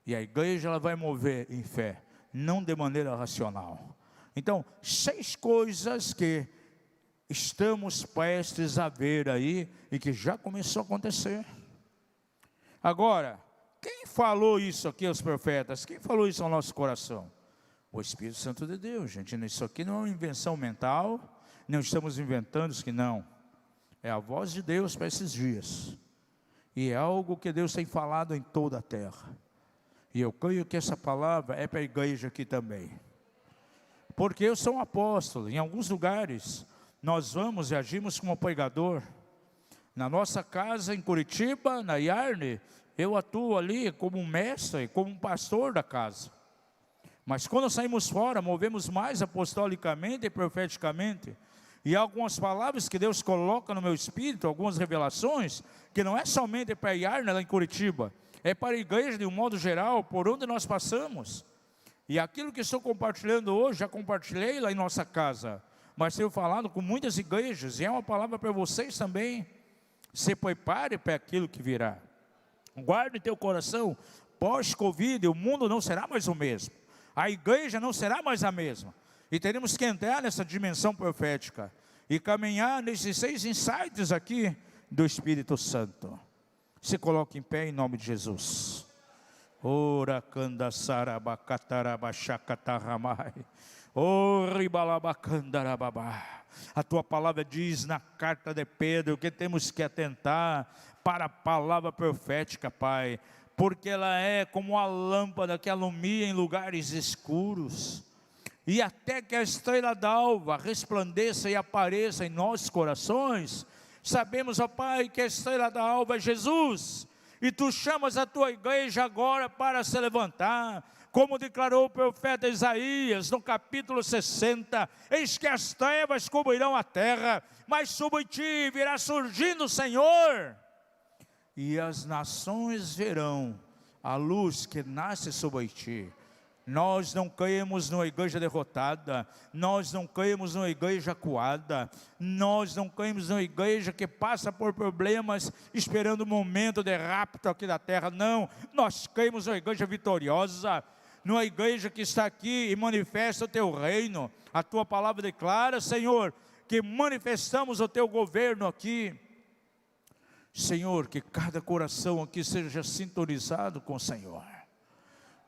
[SPEAKER 2] E a igreja ela vai mover em fé, não de maneira racional. Então, 6 coisas que estamos prestes a ver aí e que já começou a acontecer. Agora, quem falou isso aqui aos profetas? Quem falou isso ao nosso coração? O Espírito Santo de Deus, gente. Isso aqui não é uma invenção mental, não estamos inventando isso que não. É a voz de Deus para esses dias. E é algo que Deus tem falado em toda a terra. E eu creio que essa palavra é para a igreja aqui também. Porque eu sou um apóstolo. Em alguns lugares, nós vamos e agimos como pregador. Na nossa casa em Curitiba, na Yarne, eu atuo ali como um mestre, como um pastor da casa. Mas quando saímos fora, movemos mais apostolicamente e profeticamente. E há algumas palavras que Deus coloca no meu espírito, algumas revelações, que não é somente para a Yarne lá em Curitiba, é para a igreja de um modo geral, por onde nós passamos. E aquilo que estou compartilhando hoje, já compartilhei lá em nossa casa, mas tenho falado com muitas igrejas, e é uma palavra para vocês também. Se prepare para aquilo que virá. Guarde teu coração, pós-Covid, o mundo não será mais o mesmo. A igreja não será mais a mesma. E teremos que entrar nessa dimensão profética e caminhar nesses 6 insights aqui do Espírito Santo. Se coloque em pé em nome de Jesus. Ora kanda sarabakatarabashakatarramai. Oribalabakandarababá. A tua palavra diz na carta de Pedro que temos que atentar para a palavra profética, Pai, porque ela é como a lâmpada que alumia em lugares escuros. E até que a estrela d'alva resplandeça e apareça em nossos corações, sabemos, ó Pai, que a estrela d'alva é Jesus, e Tu chamas a Tua igreja agora para se levantar, como declarou o profeta Isaías no capítulo 60, eis que as trevas cobrirão a terra, mas sobre Ti virá surgindo o Senhor, e as nações verão a luz que nasce sobre Ti. Nós não cremos numa igreja derrotada, nós não cremos numa igreja acuada, nós não cremos numa igreja que passa por problemas esperando o momento de rapto aqui da terra, não, nós cremos numa igreja vitoriosa, numa igreja que está aqui e manifesta o Teu reino. A Tua palavra declara, Senhor, que manifestamos o Teu governo aqui. Senhor, que cada coração aqui seja sintonizado com o Senhor.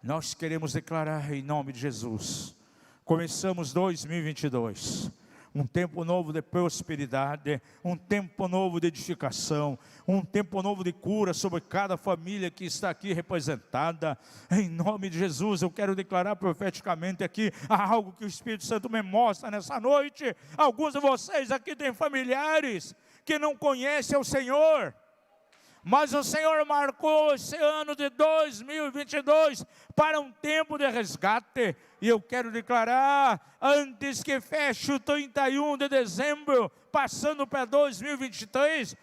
[SPEAKER 2] Nós queremos declarar em nome de Jesus, começamos 2022, Um tempo novo de prosperidade, um tempo novo de edificação, um tempo novo de cura sobre cada família que está aqui representada. Em nome de Jesus, eu quero declarar profeticamente aqui algo que o Espírito Santo me mostra nessa noite. Alguns de vocês aqui têm familiares que não conhecem o Senhor, mas o Senhor marcou esse ano de 2022 para um tempo de resgate. E eu quero declarar, antes que feche o 31 de dezembro, passando para 2023,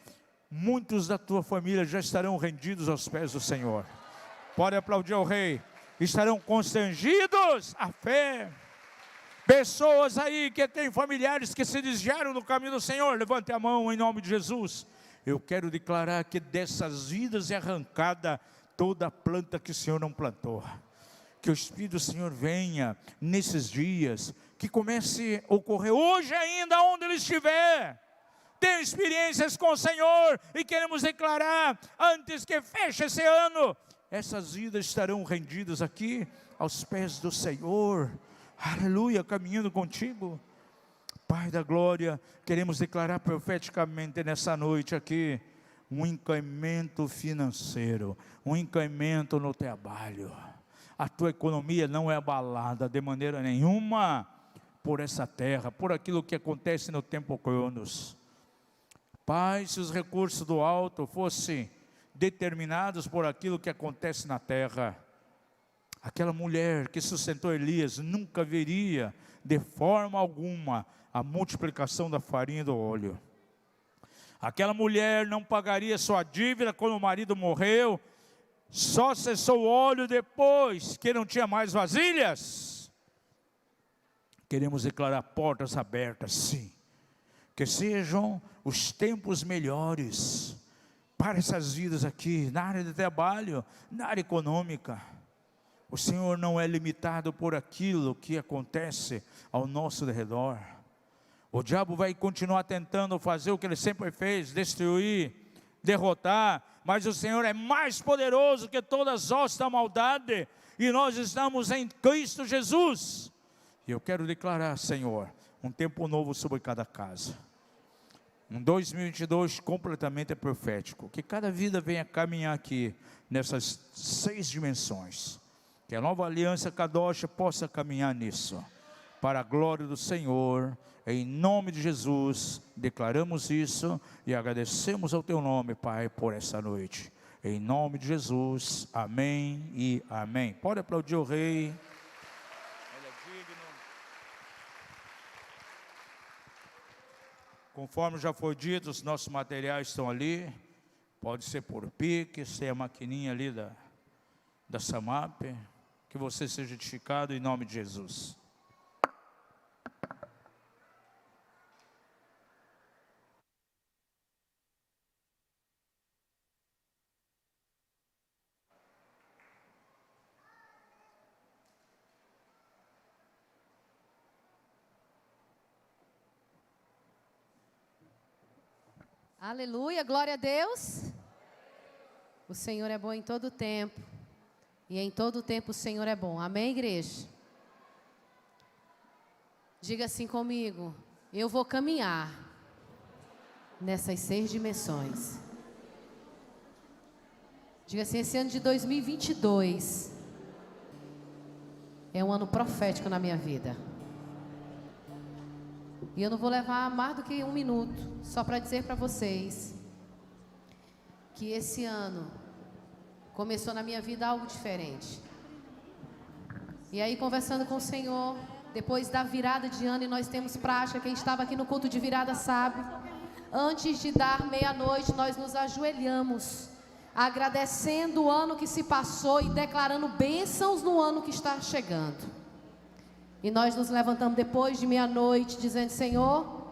[SPEAKER 2] muitos da tua família já estarão rendidos aos pés do Senhor. Pode aplaudir ao Rei. Estarão constrangidos à fé. Pessoas aí que têm familiares que se desviaram do caminho do Senhor, levante a mão em nome de Jesus. Eu quero declarar que dessas vidas é arrancada toda a planta que o Senhor não plantou. Que o Espírito do Senhor venha nesses dias, que comece a ocorrer hoje ainda, onde Ele estiver. Tem experiências com o Senhor e queremos declarar, antes que feche esse ano, essas vidas estarão rendidas aqui aos pés do Senhor. Aleluia, caminhando contigo. Pai da glória, queremos declarar profeticamente nessa noite aqui, um incremento financeiro, um incremento no trabalho. A tua economia não é abalada de maneira nenhuma por essa terra, por aquilo que acontece no tempo Cronos. Pai, se os recursos do alto fossem determinados por aquilo que acontece na terra, aquela mulher que sustentou Elias nunca veria de forma alguma a multiplicação da farinha e do óleo. Aquela mulher não pagaria sua dívida quando o marido morreu, só cessou o óleo depois que não tinha mais vasilhas. Queremos declarar portas abertas, sim, que sejam os tempos melhores para essas vidas aqui, na área de trabalho, na área econômica. O Senhor não é limitado por aquilo que acontece ao nosso redor. O diabo vai continuar tentando fazer o que ele sempre fez, destruir, derrotar, mas o Senhor é mais poderoso que todas as hostes da maldade, e nós estamos em Cristo Jesus. E eu quero declarar, Senhor, um tempo novo sobre cada casa. Um 2022 completamente profético, que cada vida venha caminhar aqui, nessas 6 dimensões. Que a nova aliança Kadosh possa caminhar nisso, para a glória do Senhor. Em nome de Jesus, declaramos isso e agradecemos ao Teu nome, Pai, por essa noite. Em nome de Jesus, amém e amém. Pode aplaudir o Rei. Ele é digno. Conforme já foi dito, os nossos materiais estão ali. Pode ser por Pix, tem a maquininha ali da Samap. Que você seja edificado em nome de Jesus.
[SPEAKER 3] Aleluia, glória a Deus. O Senhor é bom em todo tempo. E em todo tempo o Senhor é bom. Amém, igreja? Diga assim comigo: eu vou caminhar nessas 6 dimensões. Diga assim: esse ano de 2022 é um ano profético na minha vida. E eu não vou levar mais do que 1 minuto, só para dizer para vocês que esse ano começou na minha vida algo diferente. E aí, conversando com o Senhor, depois da virada de ano, e nós temos prática, quem estava aqui no culto de virada sabe, antes de dar meia-noite, nós nos ajoelhamos, agradecendo o ano que se passou e declarando bênçãos no ano que está chegando. E nós nos levantamos depois de meia-noite, dizendo: Senhor,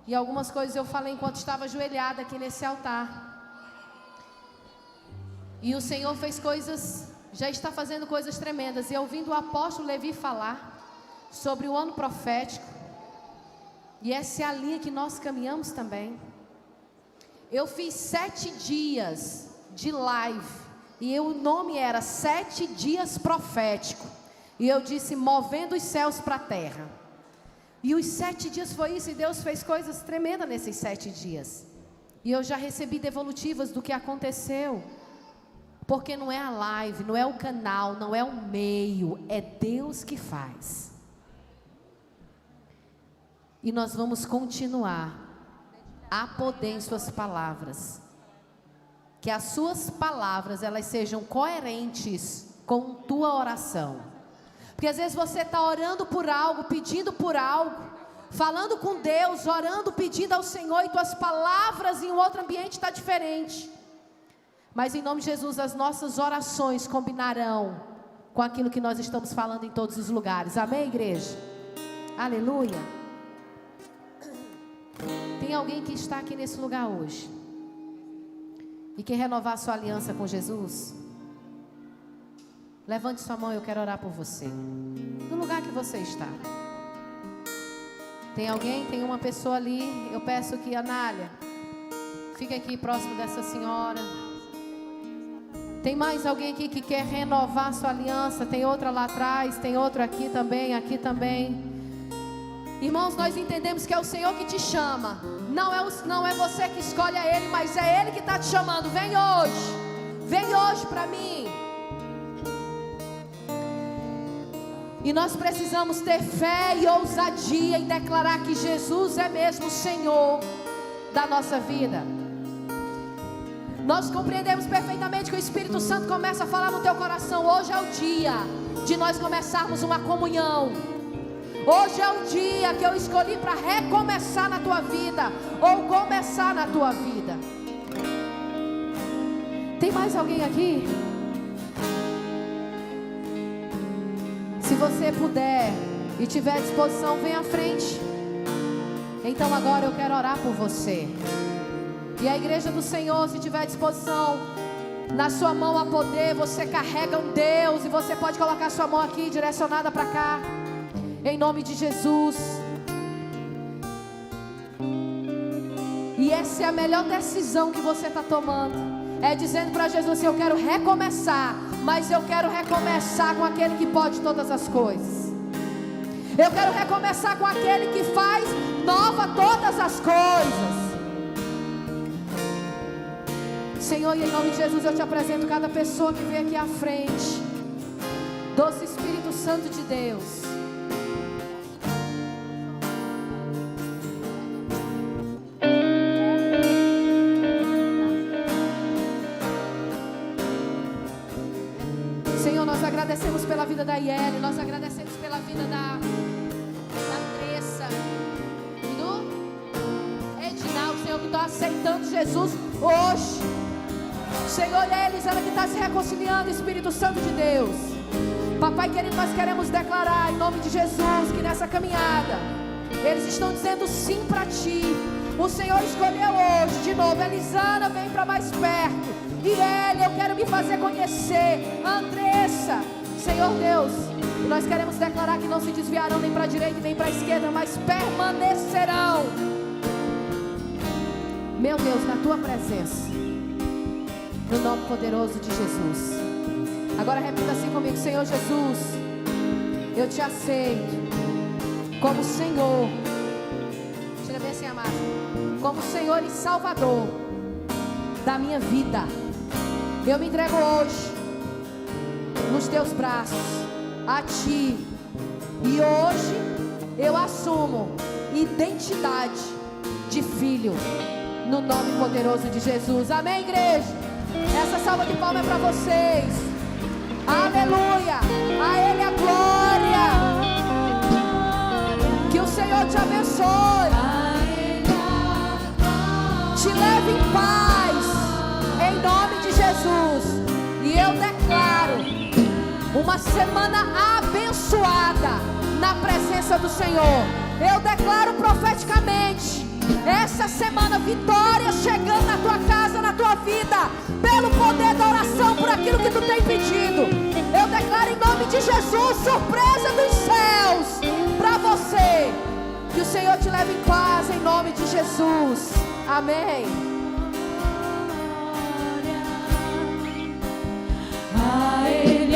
[SPEAKER 3] e algumas coisas eu falei enquanto estava ajoelhada aqui nesse altar. E o Senhor fez coisas, já está fazendo coisas tremendas. E ouvindo o apóstolo Levi falar sobre o ano profético, e essa é a linha que nós caminhamos também. Eu fiz 7 dias de live, e o nome era 7 dias profético. E eu disse: movendo os céus para a terra. E os 7 dias foi isso, e Deus fez coisas tremendas nesses 7 dias. E eu já recebi devolutivas do que aconteceu. Porque não é a live, não é o canal, não é o meio, é Deus que faz. E nós vamos continuar a poder em suas palavras. Que as suas palavras, elas sejam coerentes com tua oração. Porque às vezes você está orando por algo, pedindo por algo, falando com Deus, orando, pedindo ao Senhor, e tuas palavras em um outro ambiente está diferente. Mas em nome de Jesus, as nossas orações combinarão com aquilo que nós estamos falando em todos os lugares. Amém, igreja? Aleluia. Tem alguém que está aqui nesse lugar hoje e quer renovar sua aliança com Jesus? Levante sua mão, eu quero orar por você. No lugar que você está. Tem alguém? Tem uma pessoa ali. Eu peço que, Anália, fique aqui próximo dessa senhora. Tem mais alguém aqui que quer renovar sua aliança? Tem outra lá atrás, tem outro aqui também, aqui também. Irmãos, nós entendemos que é o Senhor que te chama. Não é você que escolhe a Ele, mas é Ele que está te chamando. Vem hoje. Vem hoje para mim. E nós precisamos ter fé e ousadia em declarar que Jesus é mesmo o Senhor da nossa vida. Nós compreendemos perfeitamente que o Espírito Santo começa a falar no teu coração. Hoje é o dia de nós começarmos uma comunhão. Hoje é o dia que eu escolhi para recomeçar na tua vida, ou começar na tua vida. Tem mais alguém aqui? Se você puder e tiver disposição, vem à frente. Então agora eu quero orar por você. E a igreja do Senhor, se tiver disposição, na sua mão há poder, você carrega um Deus, e você pode colocar sua mão aqui, direcionada para cá, em nome de Jesus. E essa é a melhor decisão que você está tomando. É dizendo para Jesus assim: eu quero recomeçar, mas eu quero recomeçar com aquele que pode todas as coisas. Eu quero recomeçar com aquele que faz nova todas as coisas. Senhor, e em nome de Jesus eu te apresento cada pessoa que vem aqui à frente. Doce Espírito Santo de Deus, Senhor, nós agradecemos pela vida da Iele, nós agradecemos pela vida da Andressa e do Edinaldo, Senhor, que está aceitando Jesus hoje. Senhor, é Elisana que está se reconciliando, Espírito Santo de Deus. Papai querido, nós queremos declarar em nome de Jesus que nessa caminhada eles estão dizendo sim para Ti. O Senhor escolheu hoje de novo. Elisana, vem para mais perto. E ele, eu quero me fazer conhecer. Andressa, Senhor Deus, nós queremos declarar que não se desviarão nem para a direita nem para a esquerda, mas permanecerão, meu Deus, na Tua presença, no nome poderoso de Jesus. Agora repita assim comigo: Senhor Jesus, eu Te aceito como Senhor. Tira bem assim a máscara. Como Senhor e Salvador da minha vida. Eu me entrego hoje nos Teus braços, a Ti. E hoje eu assumo identidade de filho, no nome poderoso de Jesus. Amém, igreja? Essa salva de palmas é para vocês. Aleluia! A Ele a glória. Que o Senhor te abençoe, te leve em paz, em nome de Jesus. E eu declaro uma semana abençoada na presença do Senhor. Eu declaro profeticamente essa semana vitória chegando na tua casa, na tua vida, pelo poder da oração, por aquilo que tu tem pedido. Eu declaro em nome de Jesus surpresa dos céus para você. Que o Senhor te leve em paz em nome de Jesus. Amém.
[SPEAKER 4] A Ele